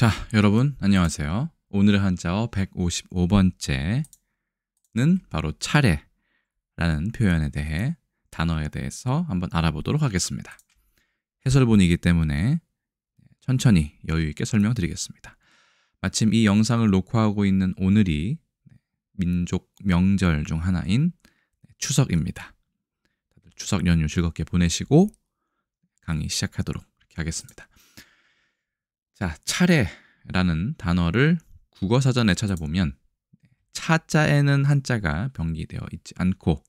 자, 여러분 안녕하세요. 오늘의 한자어 155번째는 바로 차례라는 표현에 대해 단어에 대해서 한번 알아보도록 하겠습니다. 해설본이기 때문에 천천히 여유 있게 설명드리겠습니다. 마침 이 영상을 녹화하고 있는 오늘이 민족 명절 중 하나인 추석입니다. 다들 추석 연휴 즐겁게 보내시고 강의 시작하도록 이렇게 하겠습니다. 자, 차례라는 단어를 국어사전에 찾아보면 차자에는 한자가 병리되어 있지 않고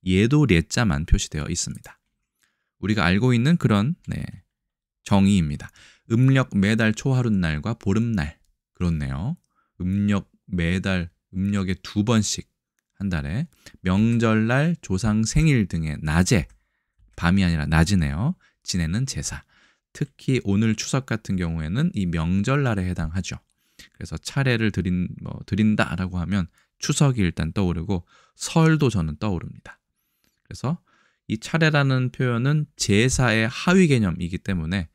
예도 레자만 표시되어 있습니다. 우리가 알고 있는 그런 정의입니다. 음력 매달 초하룻날과 보름날, 그렇네요. 음력 매달, 음력에 2번씩 한 달에 명절날, 조상 생일 등의 낮에, 밤이 아니라 낮이네요. 지내는 제사. 특히 오늘 추석 같은 경우에는 이 명절날에 해당하죠. 그래서 차례를 드린다라고 하면 추석이 일단 떠오르고 설도 저는 떠오릅니다. 그래서 이 차례라는 표현은 제사의 하위 개념이기 때문에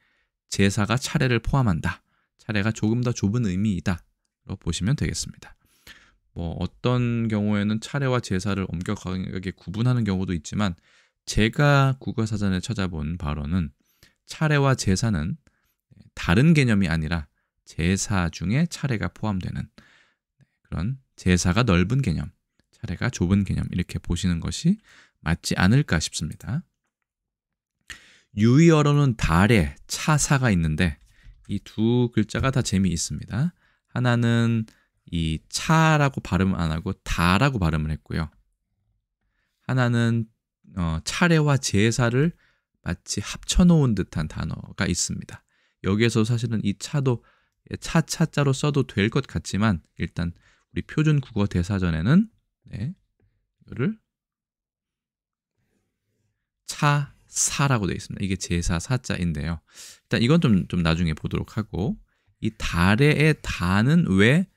제사가 차례를 포함한다. 차례가 조금 더 좁은 의미이다라고 보시면 되겠습니다. 어떤 경우에는 차례와 제사를 엄격하게 구분하는 경우도 있지만 제가 국어사전에 찾아본 바로는 차례와 제사는 다른 개념이 아니라 제사 중에 차례가 포함되는 그런 제사가 넓은 개념, 차례가 좁은 개념 이렇게 보시는 것이 맞지 않을까 싶습니다. 유의어로는 달에 차사가 있는데 이 두 글자가 다 재미있습니다. 하나는 이 차라고 발음 안 하고 다라고 발음을 했고요. 하나는 차례와 제사를 마치 합쳐놓은 듯한 단어가 있습니다. 여기에서 사실은 이 차도 차자로 써도 될 것 같지만 일단 우리 표준 국어 대사전에는 이거를 차사라고 되어 있습니다. 이게 제사 사자인데요. 일단 이건 좀 나중에 보도록 하고 이 달의 다는 왜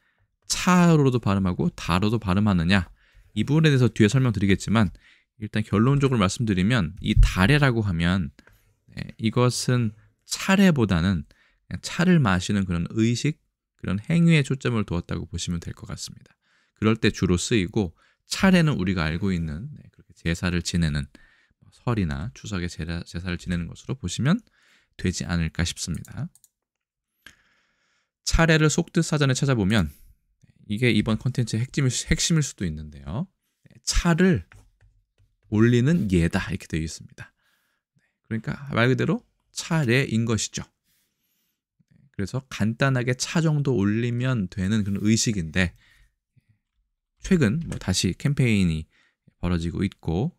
차로도 발음하고 다로도 발음하느냐 이 부분에 대해서 뒤에 설명드리겠지만 일단 결론적으로 말씀드리면 이 다래라고 하면 이것은 차례보다는 그냥 차를 마시는 그런 의식, 그런 행위에 초점을 두었다고 보시면 될 것 같습니다. 그럴 때 주로 쓰이고 차례는 우리가 알고 있는 그렇게 제사를 지내는 설이나 추석에 제사를 지내는 것으로 보시면 되지 않을까 싶습니다. 차례를 속뜻 사전에 찾아보면 이게 이번 콘텐츠의 핵심일 수도 있는데요. 차를 올리는 예다 이렇게 되어 있습니다. 그러니까 말 그대로 차례인 것이죠. 그래서 간단하게 차 정도 올리면 되는 그런 의식인데 최근 다시 캠페인이 벌어지고 있고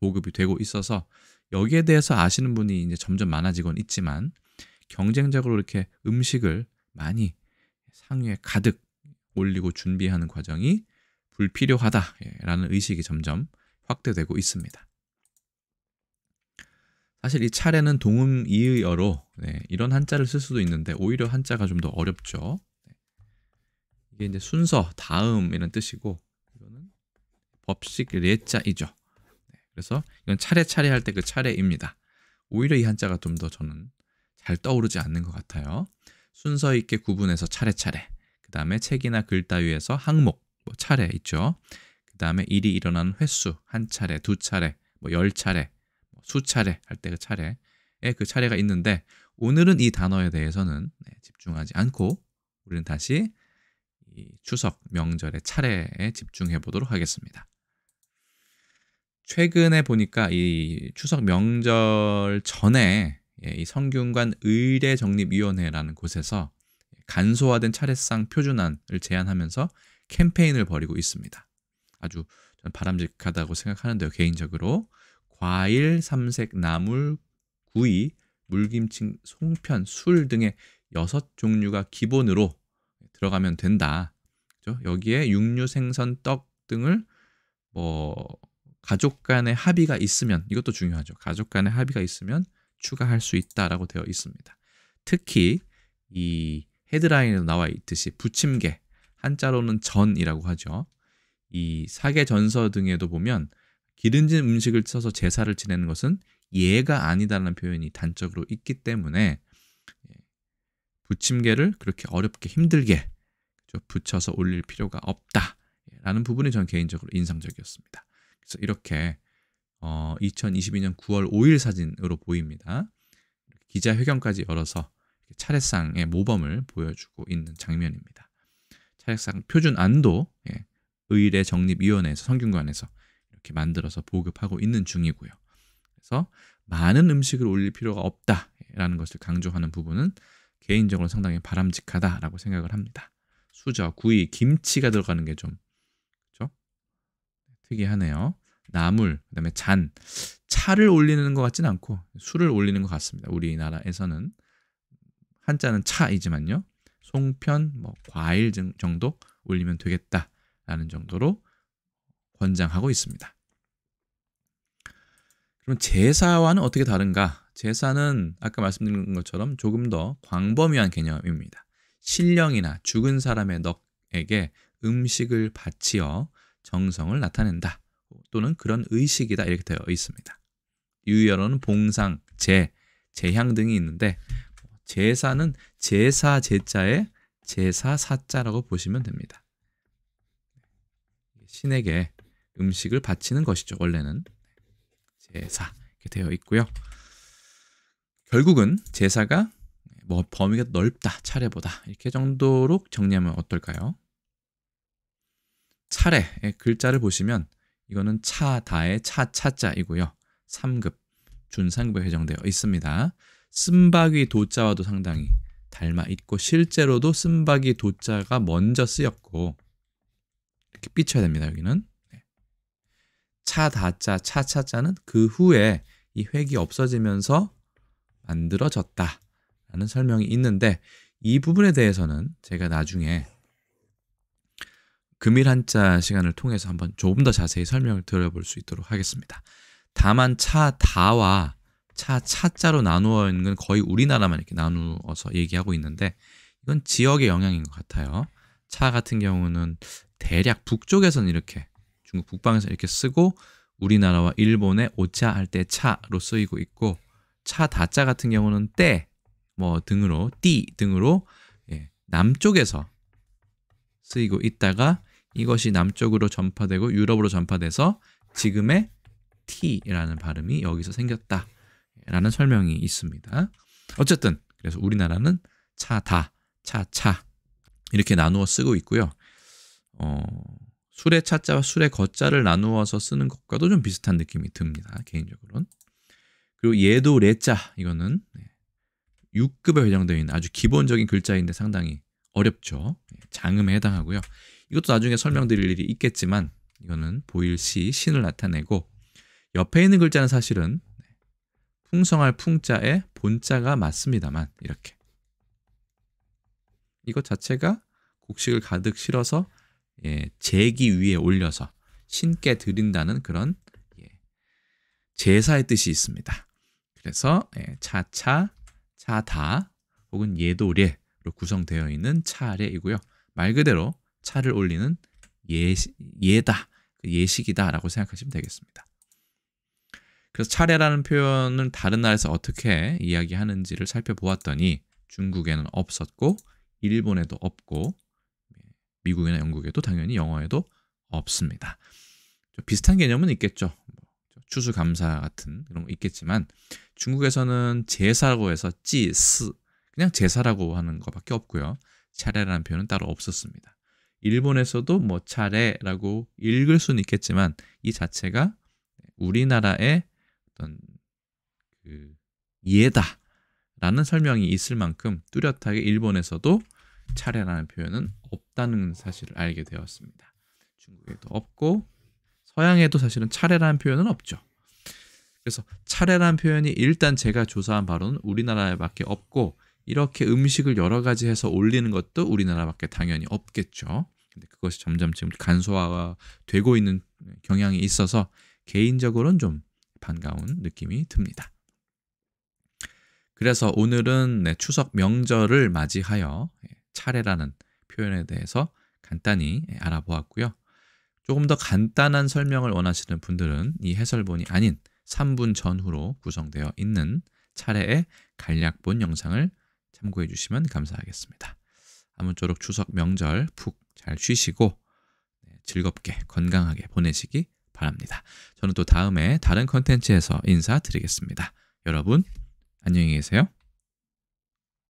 보급이 되고 있어서 여기에 대해서 아시는 분이 이제 점점 많아지곤 있지만 경쟁적으로 이렇게 음식을 많이 상위에 가득 올리고 준비하는 과정이 불필요하다라는 의식이 점점 확대되고 있습니다. 사실 이 차례는 동음 이의어로 이런 한자를 쓸 수도 있는데 오히려 한자가 좀 더 어렵죠. 이게 이제 순서, 다음 이런 뜻이고 이거는 법식 레자이죠. 그래서 이건 차례 할 때 그 차례입니다. 오히려 이 한자가 좀 더 저는 잘 떠오르지 않는 것 같아요. 순서 있게 구분해서 차례. 그 다음에 책이나 글 따위에서 항목, 차례 있죠. 그 다음에 일이 일어나는 횟수, 한 차례, 두 차례, 10차례, 수차례 할 때 그 차례에 그 차례가 있는데 오늘은 이 단어에 대해서는 집중하지 않고 우리는 다시 이 추석 명절의 차례에 집중해 보도록 하겠습니다. 최근에 보니까 이 추석 명절 전에 이 성균관 의례정립위원회라는 곳에서 간소화된 차례상 표준안을 제안하면서 캠페인을 벌이고 있습니다. 아주 저는 바람직하다고 생각하는데요. 개인적으로 과일, 삼색, 나물, 구이, 물김치, 송편, 술 등의 6종류가 기본으로 들어가면 된다. 그렇죠? 여기에 육류, 생선, 떡 등을 가족 간의 합의가 있으면 이것도 중요하죠. 가족 간의 합의가 있으면 추가할 수 있다라고 되어 있습니다. 특히 이 헤드라인에 나와 있듯이 부침개, 한자로는 전이라고 하죠. 이 사계전서 등에도 보면 기름진 음식을 써서 제사를 지내는 것은 예가 아니다라는 표현이 단적으로 있기 때문에 부침개를 그렇게 어렵게 힘들게 붙여서 올릴 필요가 없다라는 부분이 전 개인적으로 인상적이었습니다. 그래서 이렇게 2022년 9월 5일 사진으로 보입니다. 기자회견까지 열어서 차례상의 모범을 보여주고 있는 장면입니다. 차례상 표준안도 의례정립위원회에서 성균관에서 이렇게 만들어서 보급하고 있는 중이고요. 그래서 많은 음식을 올릴 필요가 없다라는 것을 강조하는 부분은 개인적으로 상당히 바람직하다라고 생각을 합니다. 수저, 구이, 김치가 들어가는 게 좀 그렇죠? 특이하네요. 나물, 그다음에 잔, 차를 올리는 것 같지는 않고 술을 올리는 것 같습니다. 우리나라에서는 한자는 차이지만요. 송편, 과일 정도 올리면 되겠다라는 정도로 권장하고 있습니다. 그럼 제사와는 어떻게 다른가? 제사는 아까 말씀드린 것처럼 조금 더 광범위한 개념입니다. 신령이나 죽은 사람의 넋에게 음식을 바치어 정성을 나타낸다. 또는 그런 의식이다 이렇게 되어 있습니다. 유의어로는 봉상, 제향 등이 있는데 제사는 제사 제자에 제사 사자라고 보시면 됩니다. 신에게 음식을 바치는 것이죠. 원래는 제사 이렇게 되어 있고요. 결국은 제사가 범위가 넓다, 차례보다 이렇게 정도로 정리하면 어떨까요? 차례의 글자를 보시면 이거는 차다의 차자이고요. 3급, 준상급에 배정되어 있습니다. 쓴바귀 도자와도 상당히 닮아 있고 실제로도 쓴바귀 도자가 먼저 쓰였고 이렇게 삐쳐야 됩니다. 여기는 차다자, 차자는 그 후에 이 획이 없어지면서 만들어졌다라는 설명이 있는데 이 부분에 대해서는 제가 나중에 금일 한자 시간을 통해서 한번 조금 더 자세히 설명을 드려볼 수 있도록 하겠습니다. 다만 차다와 차자로 나누어 있는 건 거의 우리나라만 이렇게 나누어서 얘기하고 있는데 이건 지역의 영향인 것 같아요. 차 같은 경우는 대략 북쪽에서는 이렇게 중국 북방에서 이렇게 쓰고 우리나라와 일본의 오차 할 때 차로 쓰이고 있고 차다자 같은 경우는 때 등으로 띠 등으로 남쪽에서 쓰이고 있다가 이것이 남쪽으로 전파되고 유럽으로 전파돼서 지금의 T라는 발음이 여기서 생겼다라는 설명이 있습니다. 어쨌든 그래서 우리나라는 차다, 차차 이렇게 나누어 쓰고 있고요. 술의 차자와 술의 거자를 나누어서 쓰는 것과도 좀 비슷한 느낌이 듭니다. 개인적으로는. 그리고 예도 레자 이거는 6급에 배정되어 있는 아주 기본적인 글자인데 상당히 어렵죠. 장음에 해당하고요. 이것도 나중에 설명드릴 일이 있겠지만 이거는 보일시 신을 나타내고 옆에 있는 글자는 사실은 풍성할 풍자에 본자가 맞습니다만 이렇게 이것 자체가 곡식을 가득 실어서 제기 위에 올려서 신께 드린다는 그런 제사의 뜻이 있습니다. 그래서 차차, 차다 혹은 예도례로 구성되어 있는 차례이고요. 말 그대로 차를 올리는 예다, 예식이다라고 생각하시면 되겠습니다. 그래서 차례라는 표현은 다른 나라에서 어떻게 이야기하는지를 살펴보았더니 중국에는 없었고 일본에도 없고 미국이나 영국에도 당연히 영어에도 없습니다. 비슷한 개념은 있겠죠. 추수감사 같은 그런 거 있겠지만 중국에서는 제사라고 해서 찌스 그냥 제사라고 하는 것밖에 없고요. 차례라는 표현은 따로 없었습니다. 일본에서도 차례라고 읽을 수는 있겠지만 이 자체가 우리나라의 어떤 예다라는 설명이 있을 만큼 뚜렷하게 일본에서도 차례라는 표현은 없다는 사실을 알게 되었습니다. 중국에도 없고 서양에도 사실은 차례라는 표현은 없죠. 그래서 차례라는 표현이 일단 제가 조사한 바로는 우리나라에밖에 없고 이렇게 음식을 여러 가지 해서 올리는 것도 우리나라밖에 당연히 없겠죠. 근데 그것이 점점 지금 간소화가 되고 있는 경향이 있어서 개인적으로는 좀 반가운 느낌이 듭니다. 그래서 오늘은 추석 명절을 맞이하여 차례라는 표현에 대해서 간단히 알아보았고요. 조금 더 간단한 설명을 원하시는 분들은 이 해설본이 아닌 3분 전후로 구성되어 있는 차례의 간략본 영상을 참고해 주시면 감사하겠습니다. 아무쪼록 추석 명절 푹 잘 쉬시고 즐겁게 건강하게 보내시기 바랍니다. 저는 또 다음에 다른 컨텐츠에서 인사드리겠습니다. 여러분 안녕히 계세요.